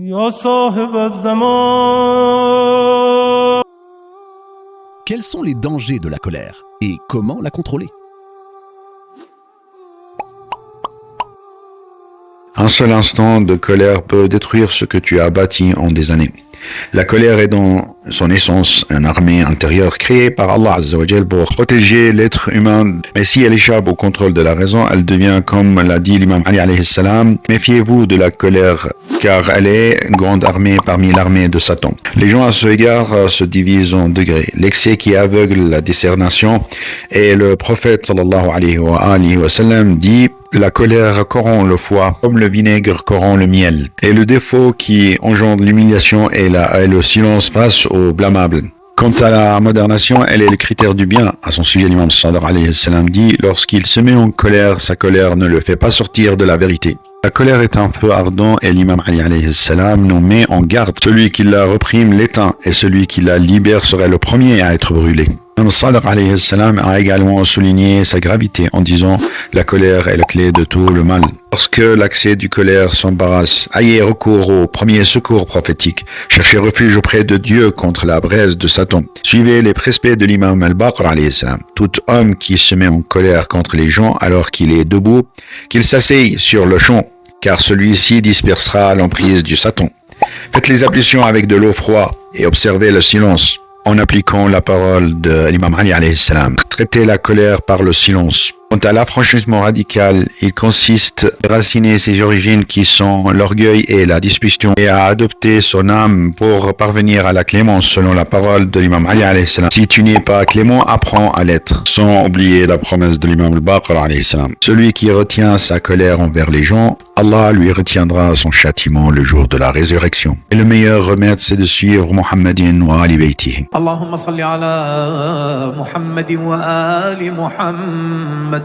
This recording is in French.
يا صاحب الزمان. Quels sont les dangers de la colère et comment la contrôler? Un seul instant de colère peut détruire ce que tu as bâti en des années. La colère est dans son essence une armée intérieure créée par Allah Azza wa Jal pour protéger l'être humain. Mais si elle échappe au contrôle de la raison, elle devient, comme l'a dit l'imam Ali alayhi salam, méfiez-vous de la colère, car elle est une grande armée parmi l'armée de Satan. Les gens à ce égard se divisent en degrés. L'excès qui aveugle la discernation, et le prophète sallallahu alayhi wa sallam dit: la colère corrompt le foie comme le vinaigre corrompt le miel. Et le défaut qui engendre l'humiliation est le silence face au blâmable. Quant à la modération, elle est le critère du bien. À son sujet, l'imam Sadr alayhi salam dit: lorsqu'il se met en colère, sa colère ne le fait pas sortir de la vérité. La colère est un feu ardent et l'imam Ali alayhi salam nous met en garde. Celui qui la reprime l'éteint et celui qui la libère serait le premier à être brûlé. L'imam Sadr alayhi salam a également souligné sa gravité en disant: la colère est la clé de tout le mal. Lorsque l'accès du colère s'embarrasse, ayez recours au premier secours prophétique. Cherchez refuge auprès de Dieu contre la braise de Satan. Suivez les préceptes de l'imam al-Baqr alayhi salam. Tout homme qui se met en colère contre les gens alors qu'il est debout, qu'il s'asseye sur le champ, car celui-ci dispersera l'emprise du Satan. Faites les ablutions avec de l'eau froide et observez le silence en appliquant la parole de l'imam Ali alayhi salam. Traitez la colère par le silence. Quant à l'affranchissement radical, il consiste à raciner ses origines qui sont l'orgueil et la disposition et à adopter son âme pour parvenir à la clémence selon la parole de l'imam Ali alayhi salam. Si tu n'es pas clément, apprends à l'être, sans oublier la promesse de l'imam al-Baqr alayhi salam. Celui qui retient sa colère envers les gens, Allah lui retiendra son châtiment le jour de la résurrection. Et le meilleur remède, c'est de suivre Muhammadin wa ali baytihi. Allahumma salli ala Muhammadin wa ali Muhammad